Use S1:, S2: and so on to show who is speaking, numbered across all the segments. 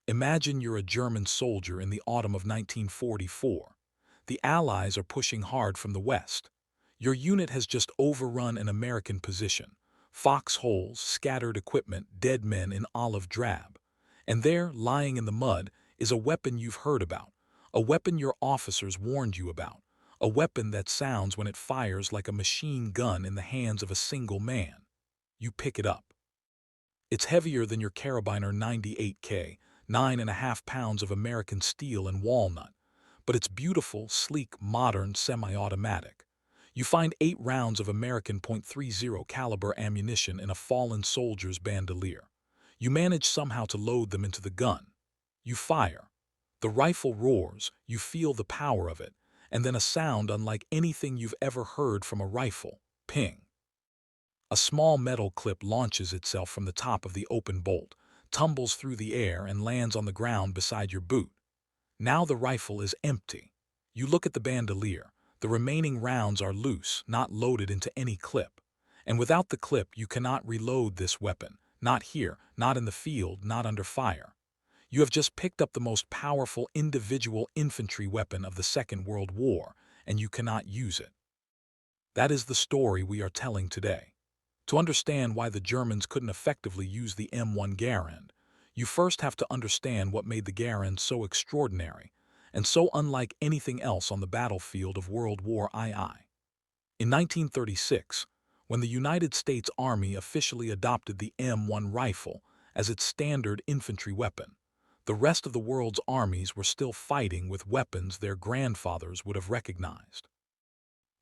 S1: Imagine you're a German soldier in the autumn of 1944. The Allies are pushing hard from the west. Your unit has just overrun an American position. Foxholes, scattered equipment, dead men in olive drab. And there, lying in the mud, is a weapon you've heard about. A weapon your officers warned you about. A weapon that sounds when it fires like a machine gun in the hands of a single man. You pick it up. It's heavier than your Karabiner 98K, 9.5 pounds of American steel and walnut, but it's beautiful, sleek, modern, semi-automatic. You find 8 rounds of American .30 caliber ammunition in a fallen soldier's bandolier. You manage somehow to load them into the gun. You fire. The rifle roars, you feel the power of it, and then a sound unlike anything you've ever heard from a rifle. Ping. A small metal clip launches itself from the top of the open bolt, tumbles through the air and lands on the ground beside your boot. Now the rifle is empty. You look at the bandolier. The remaining rounds are loose, not loaded into any clip. And without the clip, you cannot reload this weapon. Not here, not in the field, not under fire. You have just picked up the most powerful individual infantry weapon of the Second World War, and you cannot use it. That is the story we are telling today. To understand why the Germans couldn't effectively use the M1 Garand, you first have to understand what made the Garand so extraordinary and so unlike anything else on the battlefield of World War II. In 1936, when the United States Army officially adopted the M1 rifle as its standard infantry weapon, the rest of the world's armies were still fighting with weapons their grandfathers would have recognized.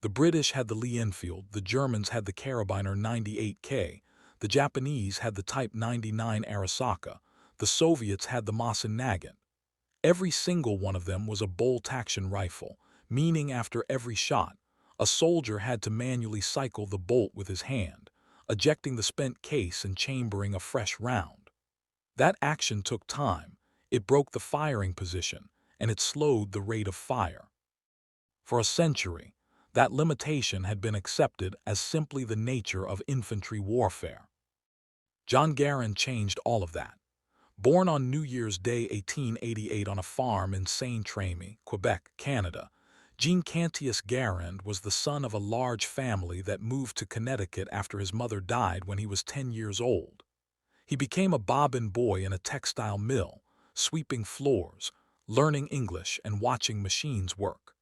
S1: The British had the Lee-Enfield, the Germans had the Karabiner 98K, the Japanese had the Type 99 Arisaka, the Soviets had the Mosin Nagant. Every single one of them was a bolt-action rifle, meaning after every shot, a soldier had to manually cycle the bolt with his hand, ejecting the spent case and chambering a fresh round. That action took time, it broke the firing position, and it slowed the rate of fire. For a century, that limitation had been accepted as simply the nature of infantry warfare. John Garand changed all of that. Born on New Year's Day 1888 on a farm in Saint-Trémy, Quebec, Canada, Jean Cantius Garand was the son of a large family that moved to Connecticut after his mother died when he was 10 years old. He became a bobbin boy in a textile mill, sweeping floors, learning English and watching machines work.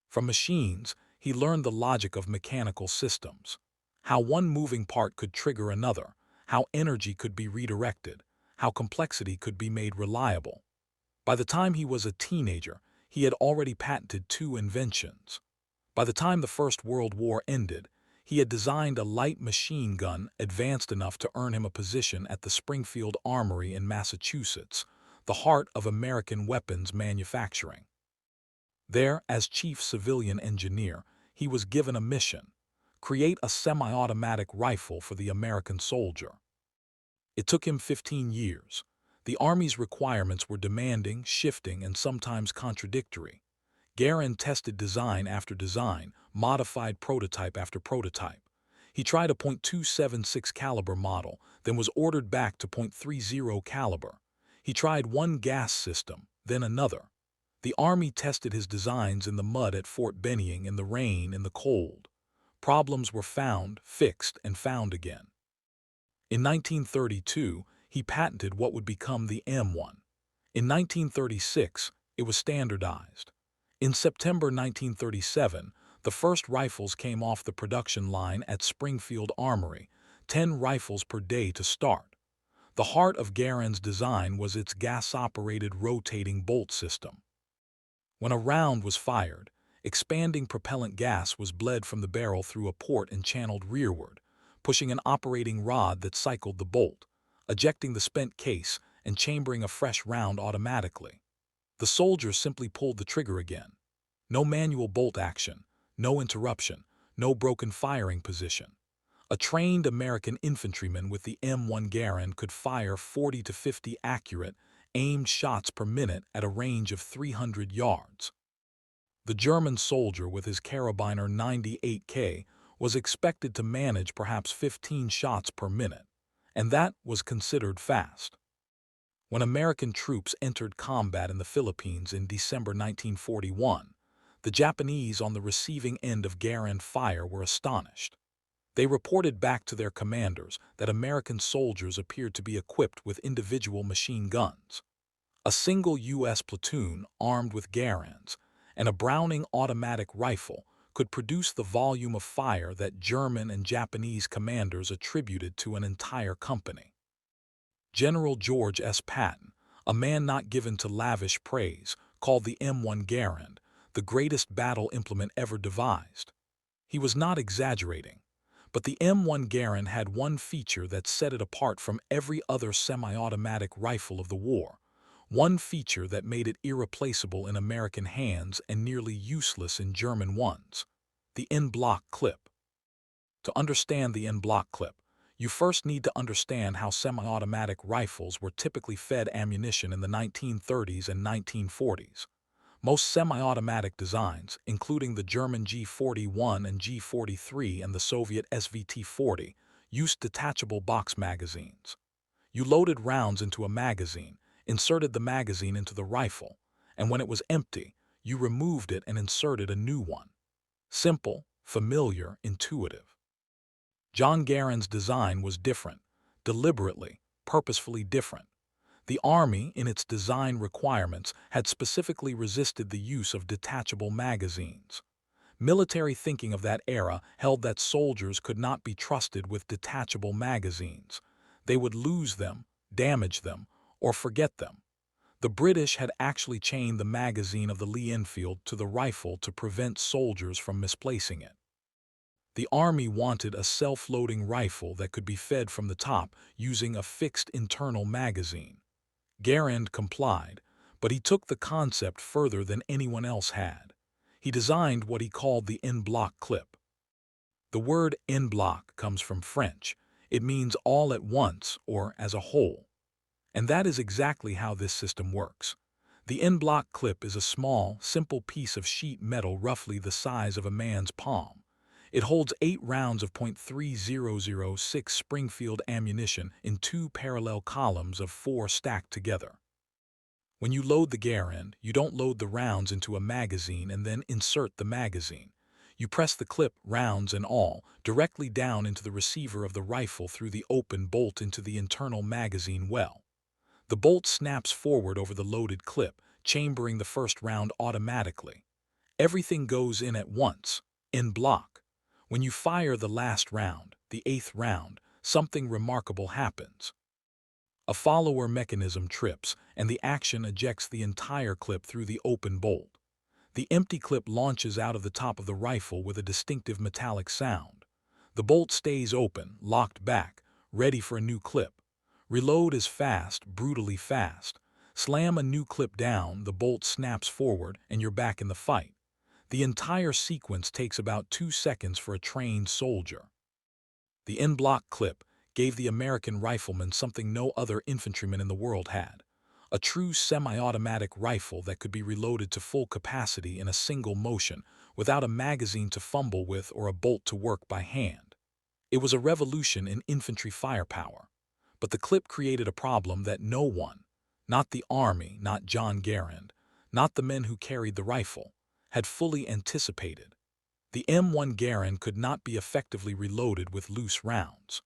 S1: From machines, he learned the logic of mechanical systems, how one moving part could trigger another, how energy could be redirected, how complexity could be made reliable. By the time he was a teenager, he had already patented 2 inventions. By the time the First World War ended, he had designed a light machine gun advanced enough to earn him a position at the Springfield Armory in Massachusetts, the heart of American weapons manufacturing. There, as chief civilian engineer, he was given a mission: create a semi-automatic rifle for the American soldier. It took him 15 years. The Army's requirements were demanding, shifting, and sometimes contradictory. Garand tested design after design, modified prototype after prototype. He tried a .276 caliber model, then was ordered back to .30 caliber. He tried one gas system, then another. The Army tested his designs in the mud at Fort Benning, in the rain, in the cold. Problems were found, fixed, and found again. In 1932, he patented what would become the M1. In 1936, it was standardized. In September 1937, the first rifles came off the production line at Springfield Armory, 10 rifles per day to start. The heart of Garand's design was its gas-operated rotating bolt system. When a round was fired, expanding propellant gas was bled from the barrel through a port and channeled rearward, pushing an operating rod that cycled the bolt, ejecting the spent case, and chambering a fresh round automatically. The soldier simply pulled the trigger again. No manual bolt action, no interruption, no broken firing position. A trained American infantryman with the M1 Garand could fire 40 to 50 accurate, aimed shots per minute at a range of 300 yards. The German soldier with his Karabiner 98K was expected to manage perhaps 15 shots per minute, and that was considered fast. When American troops entered combat in the Philippines in December 1941, the Japanese on the receiving end of Garand fire were astonished. They reported back to their commanders that American soldiers appeared to be equipped with individual machine guns. A single U.S. platoon armed with Garands and a Browning automatic rifle could produce the volume of fire that German and Japanese commanders attributed to an entire company. General George S. Patton, a man not given to lavish praise, called the M1 Garand the greatest battle implement ever devised. He was not exaggerating, but the M1 Garand had one feature that set it apart from every other semi-automatic rifle of the war, one feature that made it irreplaceable in American hands and nearly useless in German ones: the En-Bloc clip. To understand the En-Bloc clip, you first need to understand how semi-automatic rifles were typically fed ammunition in the 1930s and 1940s. Most semi-automatic designs, including the German G41 and G43 and the Soviet SVT-40, used detachable box magazines. You loaded rounds into a magazine, inserted the magazine into the rifle, and when it was empty, you removed it and inserted a new one. Simple, familiar, intuitive. John Garand's design was different, deliberately, purposefully different. The Army, in its design requirements, had specifically resisted the use of detachable magazines. Military thinking of that era held that soldiers could not be trusted with detachable magazines. They would lose them, damage them, or forget them. The British had actually chained the magazine of the Lee Enfield to the rifle to prevent soldiers from misplacing it. The Army wanted a self-loading rifle that could be fed from the top using a fixed internal magazine. Garand complied, but he took the concept further than anyone else had. He designed what he called the En-Bloc clip. The word En-Bloc comes from French. It means all at once or as a whole. And that is exactly how this system works. The En-Bloc clip is a small, simple piece of sheet metal roughly the size of a man's palm. It holds 8 rounds of .3006 Springfield ammunition in 2 parallel columns of 4 stacked together. When you load the Garand, you don't load the rounds into a magazine and then insert the magazine. You press the clip, rounds and all, directly down into the receiver of the rifle through the open bolt into the internal magazine well. The bolt snaps forward over the loaded clip, chambering the first round automatically. Everything goes in at once, en bloc. When you fire the last round, the 8th round, something remarkable happens. A follower mechanism trips, and the action ejects the entire clip through the open bolt. The empty clip launches out of the top of the rifle with a distinctive metallic sound. The bolt stays open, locked back, ready for a new clip. Reload is fast, brutally fast. Slam a new clip down, the bolt snaps forward, and you're back in the fight. The entire sequence takes about 2 seconds for a trained soldier. The En-Bloc clip gave the American rifleman something no other infantryman in the world had: a true semi-automatic rifle that could be reloaded to full capacity in a single motion without a magazine to fumble with or a bolt to work by hand. It was a revolution in infantry firepower. But the clip created a problem that no one, not the Army, not John Garand, not the men who carried the rifle, had fully anticipated. The M1 Garand could not be effectively reloaded with loose rounds.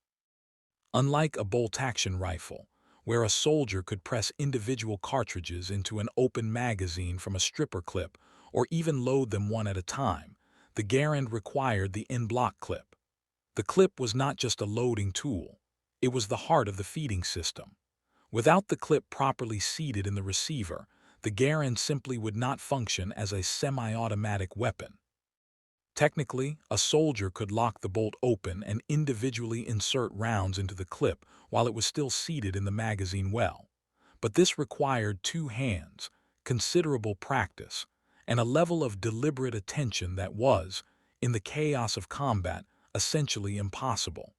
S1: Unlike a bolt-action rifle, where a soldier could press individual cartridges into an open magazine from a stripper clip or even load them one at a time, the Garand required the En-Bloc clip. The clip was not just a loading tool, it was the heart of the feeding system. Without the clip properly seated in the receiver, the Garand simply would not function as a semi-automatic weapon. Technically, a soldier could lock the bolt open and individually insert rounds into the clip while it was still seated in the magazine well. But this required 2 hands, considerable practice, and a level of deliberate attention that was, in the chaos of combat, essentially impossible.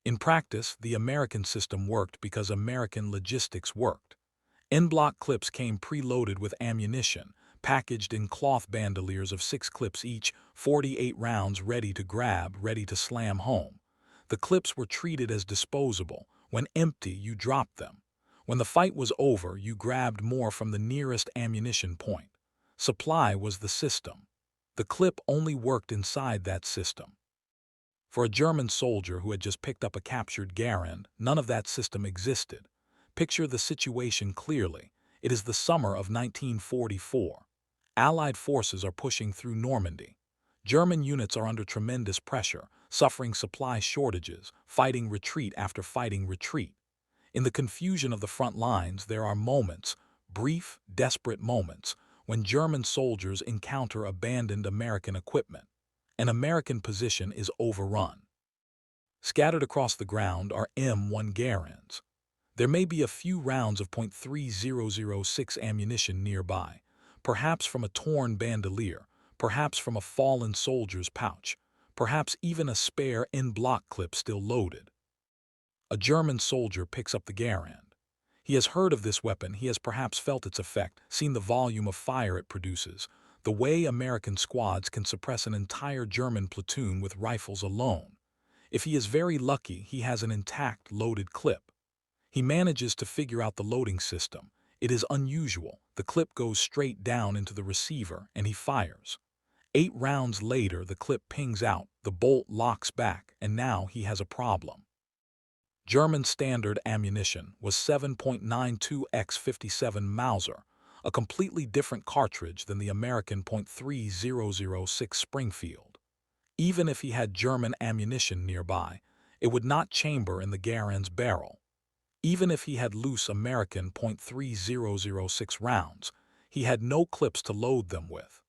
S1: In practice, the American system worked because American logistics worked. En-Bloc clips came preloaded with ammunition, packaged in cloth bandoliers of 6 clips each, 48 rounds ready to grab, ready to slam home. The clips were treated as disposable. When empty, you dropped them. When the fight was over, you grabbed more from the nearest ammunition point. Supply was the system. The clip only worked inside that system. For a German soldier who had just picked up a captured Garand, none of that system existed. Picture the situation clearly. It is the summer of 1944. Allied forces are pushing through Normandy. German units are under tremendous pressure, suffering supply shortages, fighting retreat after fighting retreat. In the confusion of the front lines, there are moments, brief, desperate moments, when German soldiers encounter abandoned American equipment. An American position is overrun. Scattered across the ground are M1 Garands. There may be a few rounds of .3006 ammunition nearby, perhaps from a torn bandolier, perhaps from a fallen soldier's pouch, perhaps even a spare En-Bloc clip still loaded. A German soldier picks up the Garand. He has heard of this weapon, he has perhaps felt its effect, seen the volume of fire it produces, the way American squads can suppress an entire German platoon with rifles alone. If he is very lucky, he has an intact loaded clip. He manages to figure out the loading system. It is unusual. The clip goes straight down into the receiver and he fires. 8 rounds later, the clip pings out, the bolt locks back, and now he has a problem. German standard ammunition was 7.92x57 Mauser, a completely different cartridge than the American .3006 Springfield. Even if he had German ammunition nearby, it would not chamber in the Garand's barrel. Even if he had loose American .3006 rounds, he had no clips to load them with.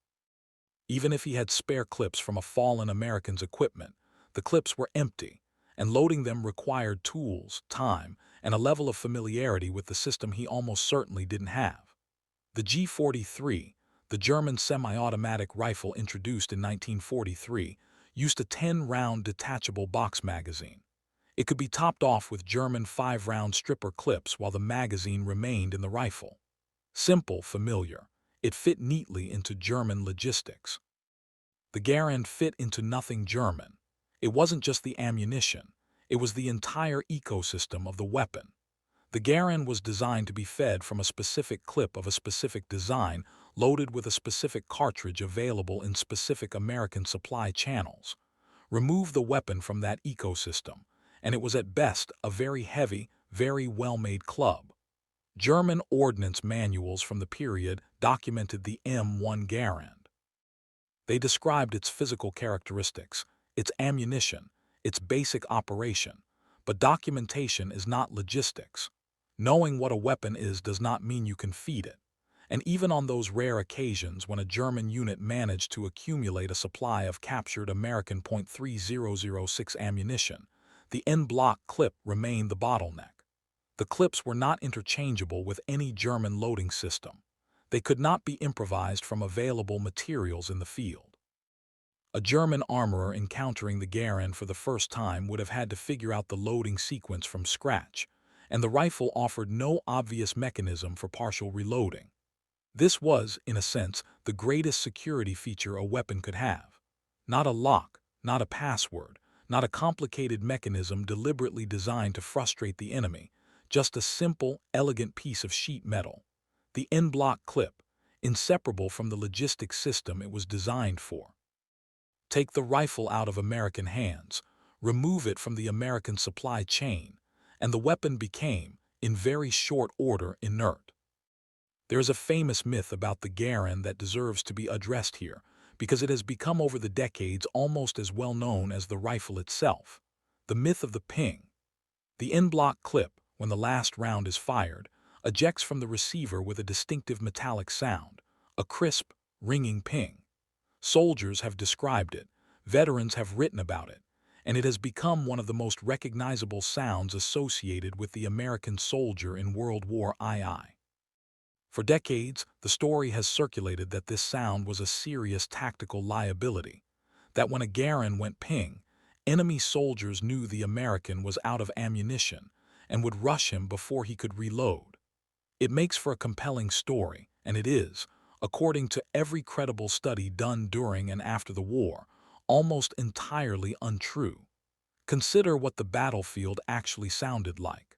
S1: Even if he had spare clips from a fallen American's equipment, the clips were empty, and loading them required tools, time, and a level of familiarity with the system he almost certainly didn't have. The G43, the German semi-automatic rifle introduced in 1943, used a 10-round detachable box magazine. It could be topped off with German 5-round stripper clips while the magazine remained in the rifle. Simple, familiar. It fit neatly into German logistics. The Garand fit into nothing German. It wasn't just the ammunition, it was the entire ecosystem of the weapon. The Garand was designed to be fed from a specific clip of a specific design, loaded with a specific cartridge available in specific American supply channels. Remove the weapon from that ecosystem, and it was at best a very heavy, very well-made club. German ordnance manuals from the period documented the M1 Garand. They described its physical characteristics, its ammunition, its basic operation, but documentation is not logistics. Knowing what a weapon is does not mean you can feed it. And even on those rare occasions when a German unit managed to accumulate a supply of captured American .3006 ammunition, the En-Bloc clip remained the bottleneck. The clips were not interchangeable with any German loading system. They could not be improvised from available materials in the field. A German armorer encountering the Garand for the first time would have had to figure out the loading sequence from scratch, and the rifle offered no obvious mechanism for partial reloading. This was, in a sense, the greatest security feature a weapon could have. Not a lock, not a password, not a complicated mechanism deliberately designed to frustrate the enemy, just a simple, elegant piece of sheet metal. The En-Bloc clip, inseparable from the logistics system it was designed for. Take the rifle out of American hands, remove it from the American supply chain, and the weapon became, in very short order, inert. There is a famous myth about the Garand that deserves to be addressed here, because it has become over the decades almost as well known as the rifle itself. The myth of the ping. The En-Bloc clip, when the last round is fired, ejects from the receiver with a distinctive metallic sound, a crisp, ringing ping. Soldiers have described it, veterans have written about it, and it has become one of the most recognizable sounds associated with the American soldier in World War II. For decades, the story has circulated that this sound was a serious tactical liability, that when a Garand went ping, enemy soldiers knew the American was out of ammunition and would rush him before he could reload. It makes for a compelling story, and it is, according to every credible study done during and after the war, almost entirely untrue. Consider what the battlefield actually sounded like.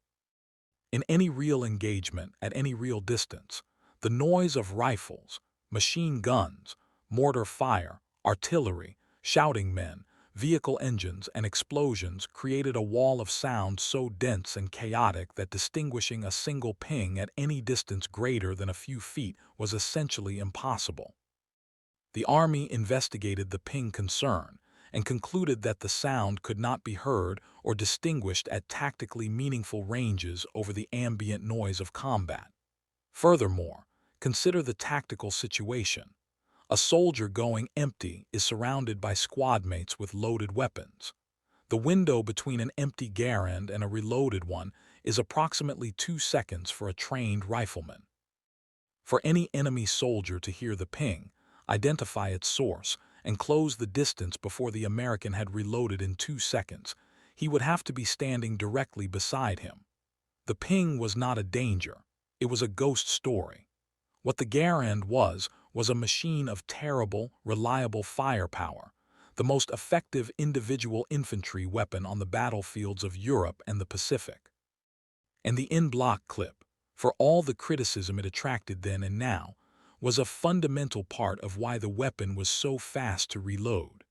S1: In any real engagement at any real distance, the noise of rifles, machine guns, mortar fire, artillery, shouting men, vehicle engines, and explosions created a wall of sound so dense and chaotic that distinguishing a single ping at any distance greater than a few feet was essentially impossible. The Army investigated the ping concern and concluded that the sound could not be heard or distinguished at tactically meaningful ranges over the ambient noise of combat. Furthermore, consider the tactical situation. A soldier going empty is surrounded by squadmates with loaded weapons. The window between an empty Garand and a reloaded one is approximately 2 seconds for a trained rifleman. For any enemy soldier to hear the ping, identify its source, and close the distance before the American had reloaded in 2 seconds, he would have to be standing directly beside him. The ping was not a danger. It was a ghost story. What the Garand was a machine of terrible, reliable firepower, the most effective individual infantry weapon on the battlefields of Europe and the Pacific. And the En-Bloc clip, for all the criticism it attracted then and now, was a fundamental part of why the weapon was so fast to reload.